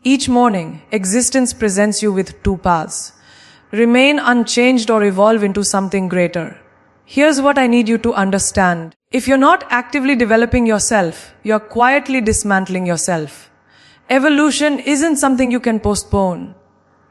Each morning, existence presents you with two paths. Remain unchanged or evolve into something greater. Here's what I need you to understand. If you're not actively developing yourself, you're quietly dismantling yourself. Evolution isn't something you can postpone.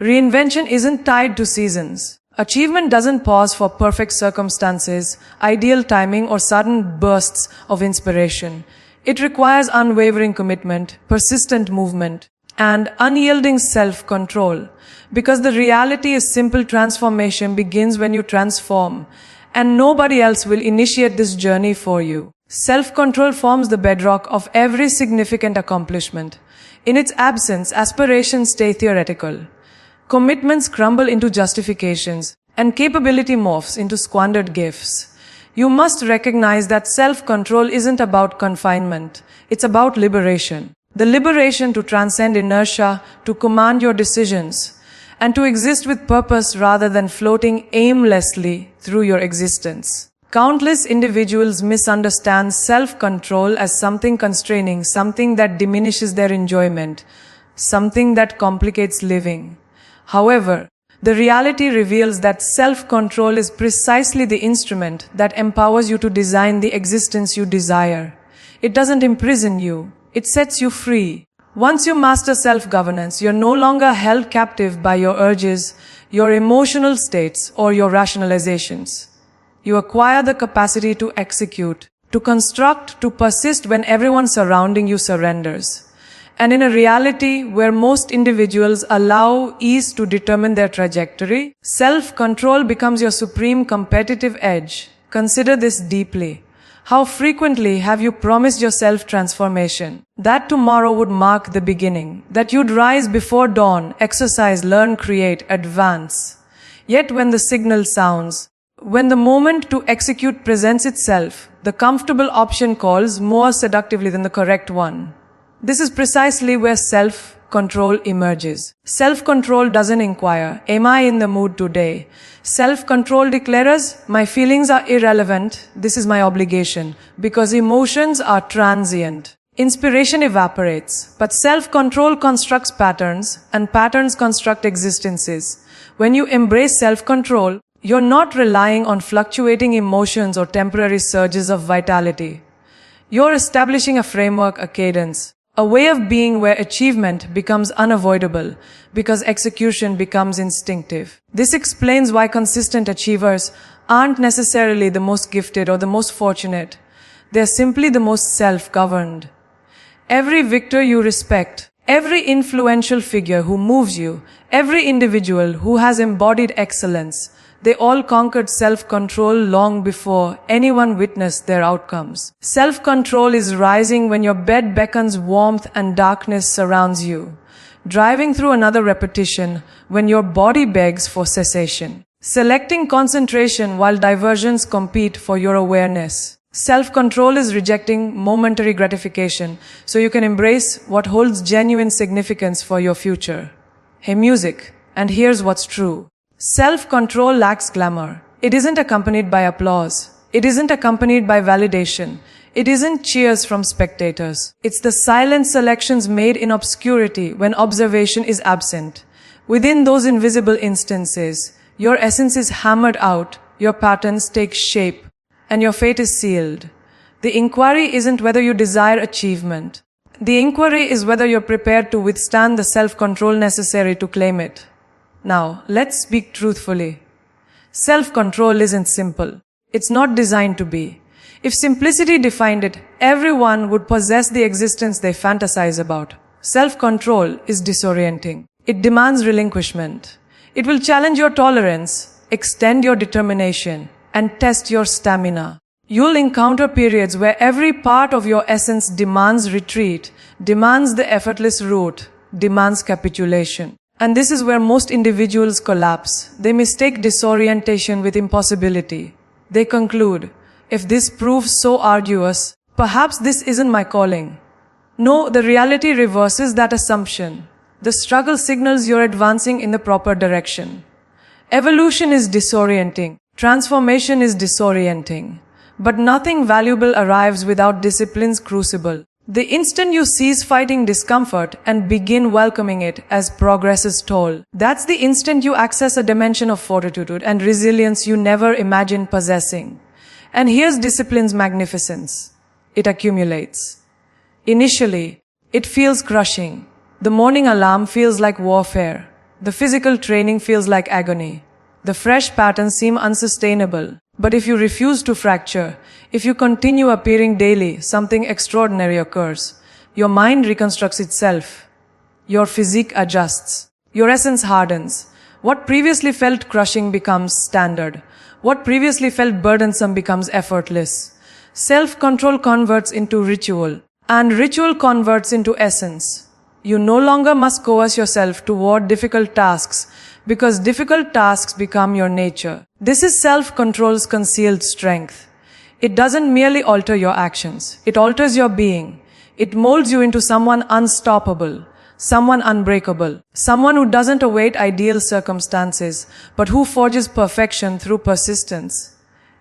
Reinvention isn't tied to seasons. Achievement doesn't pause for perfect circumstances, ideal timing, or sudden bursts of inspiration. It requires unwavering commitment, persistent movement, and unyielding self-control. Because the reality is simple: transformation begins when you transform, and nobody else will initiate this journey for you. Self-control forms the bedrock of every significant accomplishment. In its absence, aspirations stay theoretical. Commitments crumble into justifications, and capability morphs into squandered gifts. You must recognize that self-control isn't about confinement. It's about liberation. The liberation to transcend inertia, to command your decisions, and to exist with purpose rather than floating aimlessly through your existence. Countless individuals misunderstand self-control as something constraining, something that diminishes their enjoyment, something that complicates living. However, the reality reveals that self-control is precisely the instrument that empowers you to design the existence you desire. It doesn't imprison you. It sets you free. Once you master self-governance, you're no longer held captive by your urges, your emotional states, or your rationalizations. You acquire the capacity to execute, to construct, to persist when everyone surrounding you surrenders. And in a reality where most individuals allow ease to determine their trajectory, self-control becomes your supreme competitive edge. Consider this deeply. How frequently have you promised yourself transformation? That tomorrow would mark the beginning, that you'd rise before dawn, exercise, learn, create, advance. Yet when the signal sounds, when the moment to execute presents itself, the comfortable option calls more seductively than the correct one. This is precisely where self-control emerges. Self-control doesn't inquire, am I in the mood today? Self-control declares, my feelings are irrelevant, this is my obligation, because emotions are transient. Inspiration evaporates, but self-control constructs patterns, and patterns construct existences. When you embrace self-control, you're not relying on fluctuating emotions or temporary surges of vitality. You're establishing a framework, a cadence, a way of being where achievement becomes unavoidable because execution becomes instinctive. This explains why consistent achievers aren't necessarily the most gifted or the most fortunate. They're simply the most self-governed. Every victor you respect, every influential figure who moves you, every individual who has embodied excellence, they all conquered self-control long before anyone witnessed their outcomes. Self-control is rising when your bed beckons warmth and darkness surrounds you, driving through another repetition when your body begs for cessation, selecting concentration while diversions compete for your awareness. Self-control is rejecting momentary gratification so you can embrace what holds genuine significance for your future. Hey music, and here's what's true. Self-control lacks glamour. It isn't accompanied by applause. It isn't accompanied by validation. It isn't cheers from spectators. It's the silent selections made in obscurity when observation is absent. Within those invisible instances, your essence is hammered out, your patterns take shape, and your fate is sealed. The inquiry isn't whether you desire achievement. The inquiry is whether you're prepared to withstand the self-control necessary to claim it. Now, let's speak truthfully. Self-control isn't simple. It's not designed to be. If simplicity defined it, everyone would possess the existence they fantasize about. Self-control is disorienting. It demands relinquishment. It will challenge your tolerance, extend your determination, and test your stamina. You'll encounter periods where every part of your essence demands retreat, demands the effortless route, demands capitulation. And this is where most individuals collapse. They mistake disorientation with impossibility. They conclude, if this proves so arduous, perhaps this isn't my calling. No, the reality reverses that assumption. The struggle signals you're advancing in the proper direction. Evolution is disorienting. Transformation is disorienting. But nothing valuable arrives without discipline's crucible. The instant you cease fighting discomfort and begin welcoming it as progress's toll, that's the instant you access a dimension of fortitude and resilience you never imagined possessing. And here's discipline's magnificence. It accumulates. Initially, it feels crushing. The morning alarm feels like warfare. The physical training feels like agony. The fresh patterns seem unsustainable. But if you refuse to fracture, if you continue appearing daily, something extraordinary occurs. Your mind reconstructs itself. Your physique adjusts. Your essence hardens. What previously felt crushing becomes standard. What previously felt burdensome becomes effortless. Self-control converts into ritual. And ritual converts into essence. You no longer must coerce yourself toward difficult tasks because difficult tasks become your nature. This is self-control's concealed strength. It doesn't merely alter your actions. It alters your being. It molds you into someone unstoppable, someone unbreakable, someone who doesn't await ideal circumstances, but who forges perfection through persistence.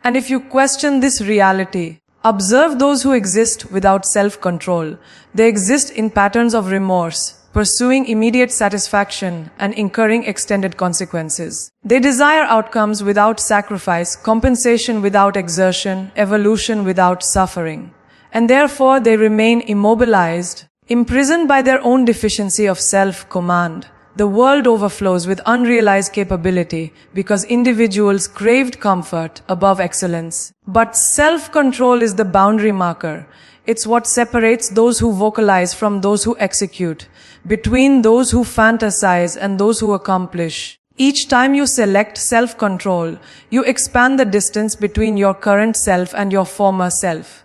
And if you question this reality, observe those who exist without self-control. They exist in patterns of remorse, pursuing immediate satisfaction and incurring extended consequences. They desire outcomes without sacrifice, compensation without exertion, evolution without suffering. And therefore they remain immobilized, imprisoned by their own deficiency of self-command. The world overflows with unrealized capability because individuals craved comfort above excellence. But self-control is the boundary marker. It's what separates those who vocalize from those who execute, between those who fantasize and those who accomplish. Each time you select self-control, you expand the distance between your current self and your former self.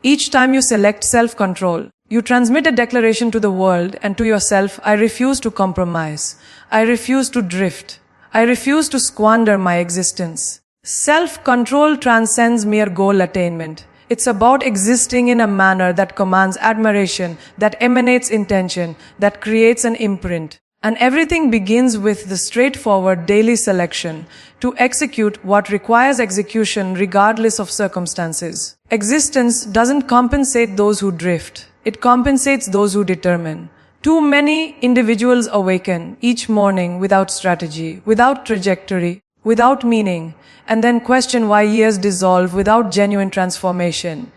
Each time you select self-control, you transmit a declaration to the world and to yourself: I refuse to compromise. I refuse to drift. I refuse to squander my existence. Self-control transcends mere goal attainment. It's about existing in a manner that commands admiration, that emanates intention, that creates an imprint. And everything begins with the straightforward daily selection to execute what requires execution regardless of circumstances. Existence doesn't compensate those who drift. It compensates those who determine. Too many individuals awaken each morning without strategy, without trajectory, without meaning, and then question why years dissolve without genuine transformation.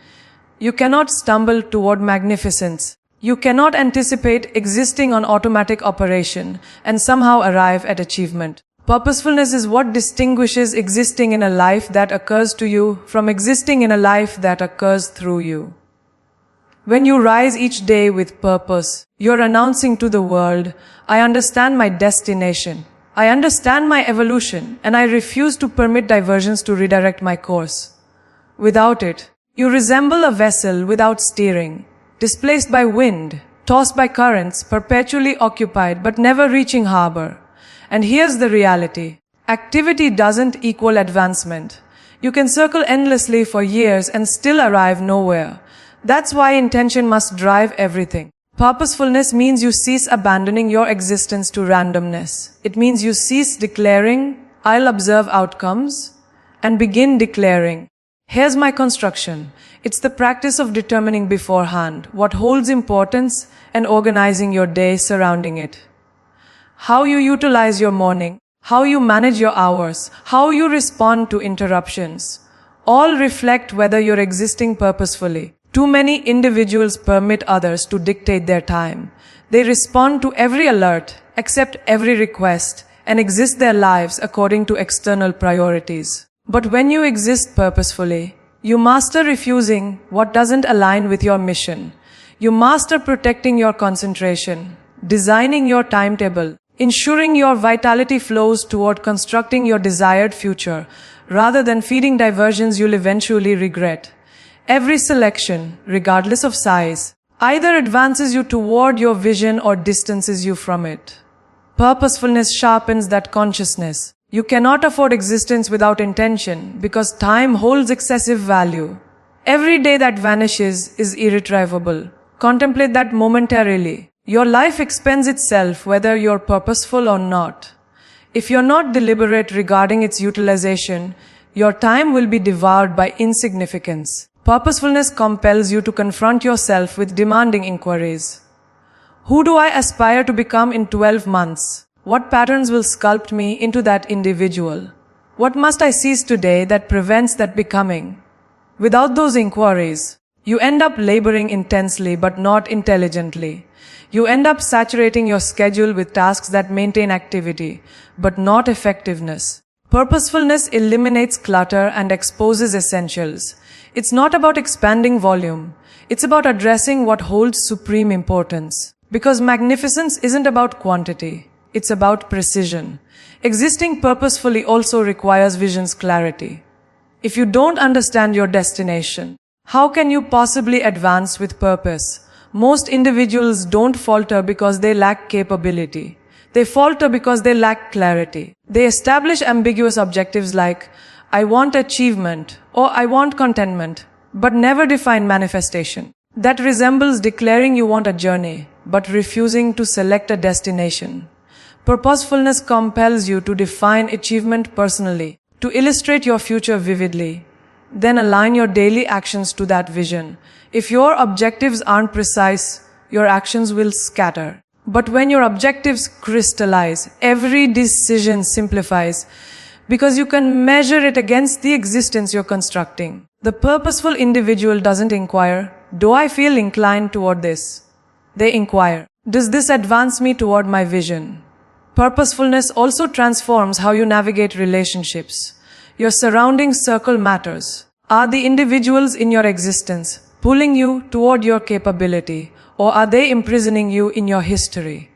You cannot stumble toward magnificence. You cannot anticipate existing on automatic operation and somehow arrive at achievement. Purposefulness is what distinguishes existing in a life that occurs to you from existing in a life that occurs through you. When you rise each day with purpose, you're announcing to the world, I understand my destination. I understand my evolution, and I refuse to permit diversions to redirect my course. Without it, you resemble a vessel without steering, displaced by wind, tossed by currents, perpetually occupied but never reaching harbor. And here's the reality. Activity doesn't equal advancement. You can circle endlessly for years and still arrive nowhere. That's why intention must drive everything. Purposefulness means you cease abandoning your existence to randomness. It means you cease declaring, I'll observe outcomes, and begin declaring, here's my construction. It's the practice of determining beforehand what holds importance and organizing your day surrounding it. How you utilize your morning, how you manage your hours, how you respond to interruptions, all reflect whether you're existing purposefully. Too many individuals permit others to dictate their time. They respond to every alert, accept every request, and exist their lives according to external priorities. But when you exist purposefully, you master refusing what doesn't align with your mission. You master protecting your concentration, designing your timetable, ensuring your vitality flows toward constructing your desired future, rather than feeding diversions you'll eventually regret. Every selection, regardless of size, either advances you toward your vision or distances you from it. Purposefulness sharpens that consciousness. You cannot afford existence without intention because time holds excessive value. Every day that vanishes is irretrievable. Contemplate that momentarily. Your life expends itself whether you're purposeful or not. If you're not deliberate regarding its utilization, your time will be devoured by insignificance. Purposefulness compels you to confront yourself with demanding inquiries. Who do I aspire to become in 12 months? What patterns will sculpt me into that individual? What must I seize today that prevents that becoming? Without those inquiries, you end up laboring intensely but not intelligently. You end up saturating your schedule with tasks that maintain activity, but not effectiveness. Purposefulness eliminates clutter and exposes essentials. It's not about expanding volume. It's about addressing what holds supreme importance. Because magnificence isn't about quantity. It's about precision. Existing purposefully also requires vision's clarity. If you don't understand your destination, how can you possibly advance with purpose? Most individuals don't falter because they lack capability. They falter because they lack clarity. They establish ambiguous objectives like, I want achievement or I want contentment, but never define manifestation. That resembles declaring you want a journey, but refusing to select a destination. Purposefulness compels you to define achievement personally, to illustrate your future vividly, then align your daily actions to that vision. If your objectives aren't precise, your actions will scatter. But when your objectives crystallize, every decision simplifies because you can measure it against the existence you're constructing. The purposeful individual doesn't inquire, do I feel inclined toward this? They inquire, does this advance me toward my vision? Purposefulness also transforms how you navigate relationships. Your surrounding circle matters. Are the individuals in your existence pulling you toward your capability, or are they imprisoning you in your history?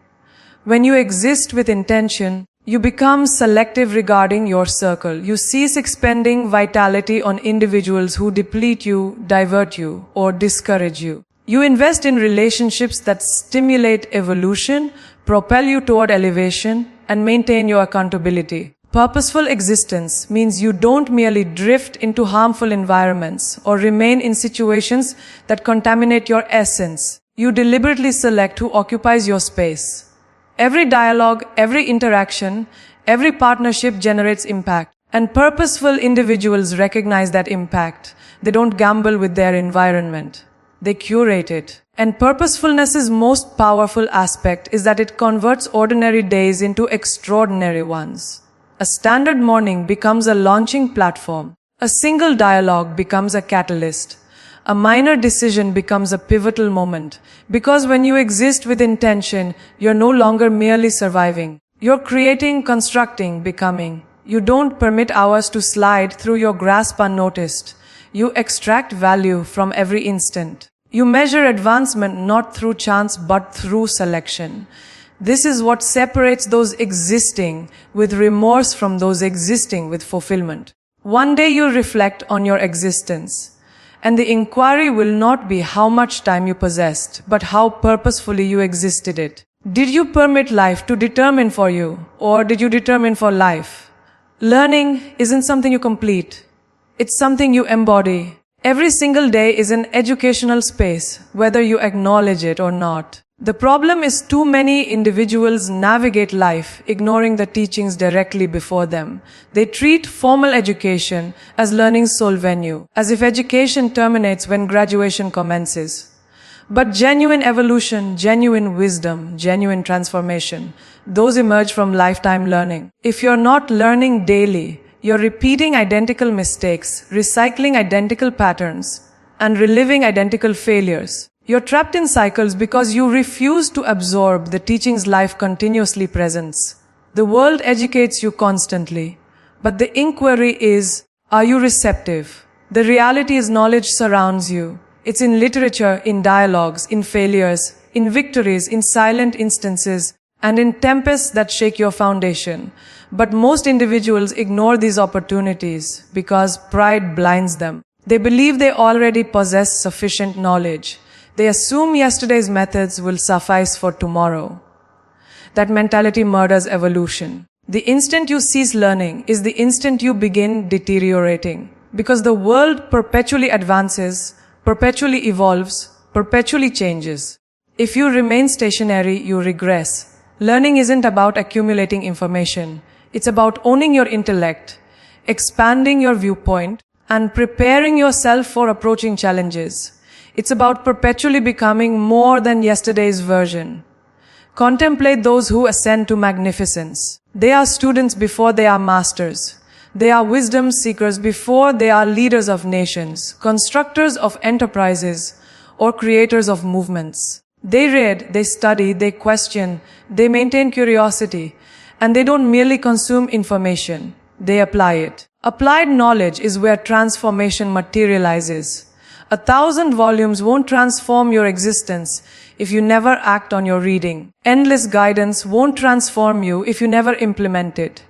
When you exist with intention, you become selective regarding your circle. You cease expending vitality on individuals who deplete you, divert you, or discourage you. You invest in relationships that stimulate evolution, propel you toward elevation, and maintain your accountability. Purposeful existence means you don't merely drift into harmful environments or remain in situations that contaminate your essence. You deliberately select who occupies your space. Every dialogue, every interaction, every partnership generates impact. And purposeful individuals recognize that impact. They don't gamble with their environment. They curate it. And purposefulness's most powerful aspect is that it converts ordinary days into extraordinary ones. A standard morning becomes a launching platform. A single dialogue becomes a catalyst. A minor decision becomes a pivotal moment. Because when you exist with intention, you're no longer merely surviving. You're creating, constructing, becoming. You don't permit hours to slide through your grasp unnoticed. You extract value from every instant. You measure advancement not through chance but through selection. This is what separates those existing with remorse from those existing with fulfillment. One day you reflect on your existence, and the inquiry will not be how much time you possessed, but how purposefully you existed it. Did you permit life to determine for you, or did you determine for life? Learning isn't something you complete. It's something you embody. Every single day is an educational space, whether you acknowledge it or not. The problem is too many individuals navigate life ignoring the teachings directly before them. They treat formal education as learning's sole venue, as if education terminates when graduation commences. But genuine evolution, genuine wisdom, genuine transformation, those emerge from lifetime learning. If you're not learning daily, you're repeating identical mistakes, recycling identical patterns, and reliving identical failures. You're trapped in cycles because you refuse to absorb the teachings life continuously presents. The world educates you constantly, but the inquiry is, are you receptive? The reality is knowledge surrounds you. It's in literature, in dialogues, in failures, in victories, in silent instances, and in tempests that shake your foundation. But most individuals ignore these opportunities because pride blinds them. They believe they already possess sufficient knowledge. They assume yesterday's methods will suffice for tomorrow. That mentality murders evolution. The instant you cease learning is the instant you begin deteriorating. Because the world perpetually advances, perpetually evolves, perpetually changes. If you remain stationary, you regress. Learning isn't about accumulating information. It's about owning your intellect, expanding your viewpoint, and preparing yourself for approaching challenges. It's about perpetually becoming more than yesterday's version. Contemplate those who ascend to magnificence. They are students before they are masters. They are wisdom seekers before they are leaders of nations, constructors of enterprises, or creators of movements. They read, they study, they question, they maintain curiosity, and they don't merely consume information, they apply it. Applied knowledge is where transformation materializes. 1,000 volumes won't transform your existence if you never act on your reading. Endless guidance won't transform you if you never implement it.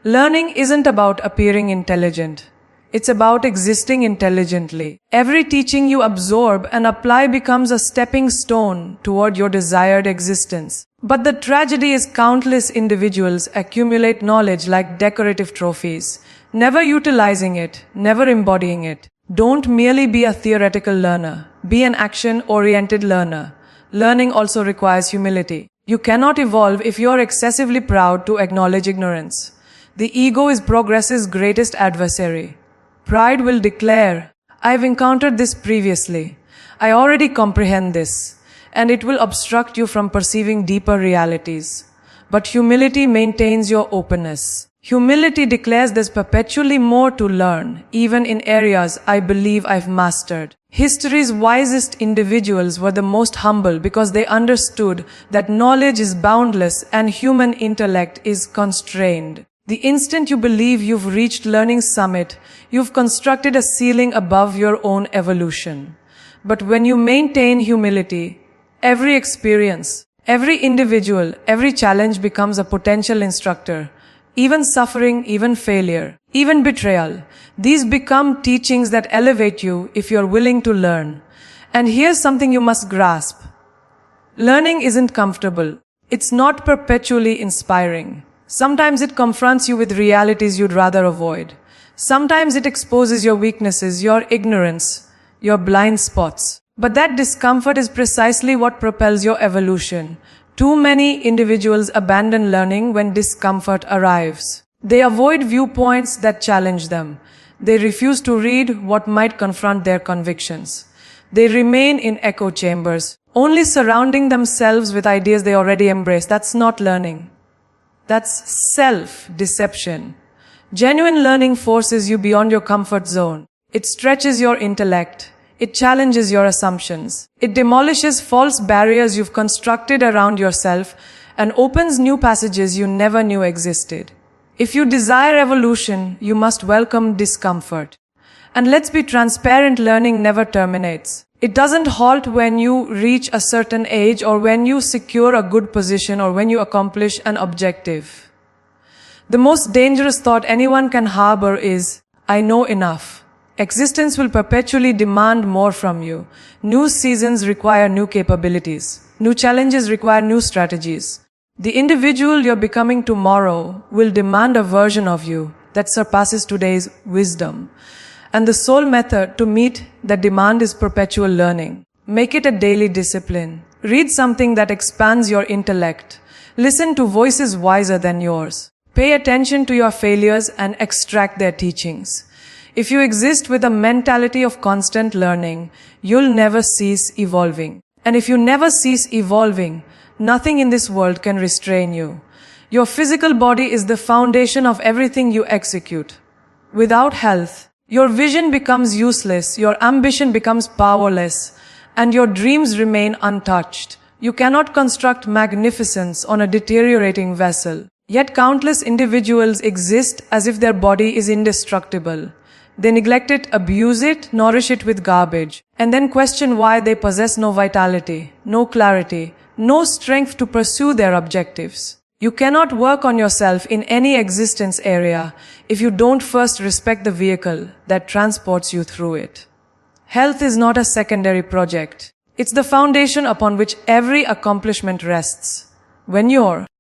Learning isn't about appearing intelligent. It's about existing intelligently. Every teaching you absorb and apply becomes a stepping stone toward your desired existence. But the tragedy is countless individuals accumulate knowledge like decorative trophies, never utilizing it, never embodying it. Don't merely be a theoretical learner. Be an action-oriented learner. Learning also requires humility. You cannot evolve if you're excessively proud to acknowledge ignorance. The ego is progress's greatest adversary. Pride will declare, I've encountered this previously. I already comprehend this. And it will obstruct you from perceiving deeper realities. But humility maintains your openness. Humility declares there's perpetually more to learn, even in areas I believe I've mastered. History's wisest individuals were the most humble because they understood that knowledge is boundless and human intellect is constrained. The instant you believe you've reached learning's summit, you've constructed a ceiling above your own evolution. But when you maintain humility, every experience, every individual, every challenge becomes a potential instructor. Even suffering, even failure, even betrayal. These become teachings that elevate you if you're willing to learn. And here's something you must grasp. Learning isn't comfortable. It's not perpetually inspiring. Sometimes it confronts you with realities you'd rather avoid. Sometimes it exposes your weaknesses, your ignorance, your blind spots. But that discomfort is precisely what propels your evolution. Too many individuals abandon learning when discomfort arrives. They avoid viewpoints that challenge them. They refuse to read what might confront their convictions. They remain in echo chambers, only surrounding themselves with ideas they already embrace. That's not learning. That's self-deception. Genuine learning forces you beyond your comfort zone. It stretches your intellect. It challenges your assumptions. It demolishes false barriers you've constructed around yourself and opens new passages you never knew existed. If you desire evolution, you must welcome discomfort. And let's be transparent, learning never terminates. It doesn't halt when you reach a certain age or when you secure a good position or when you accomplish an objective. The most dangerous thought anyone can harbor is, I know enough. Existence will perpetually demand more from you. New seasons require new capabilities. New challenges require new strategies. The individual you're becoming tomorrow will demand a version of you that surpasses today's wisdom. And the sole method to meet that demand is perpetual learning. Make it a daily discipline. Read something that expands your intellect. Listen to voices wiser than yours. Pay attention to your failures and extract their teachings. If you exist with a mentality of constant learning, you'll never cease evolving. And if you never cease evolving, nothing in this world can restrain you. Your physical body is the foundation of everything you execute. Without health, your vision becomes useless, your ambition becomes powerless, and your dreams remain untouched. You cannot construct magnificence on a deteriorating vessel. Yet countless individuals exist as if their body is indestructible. They neglect it, abuse it, nourish it with garbage, and then question why they possess no vitality, no clarity, no strength to pursue their objectives. You cannot work on yourself in any existence area if you don't first respect the vehicle that transports you through it. Health is not a secondary project. It's the foundation upon which every accomplishment rests. When you're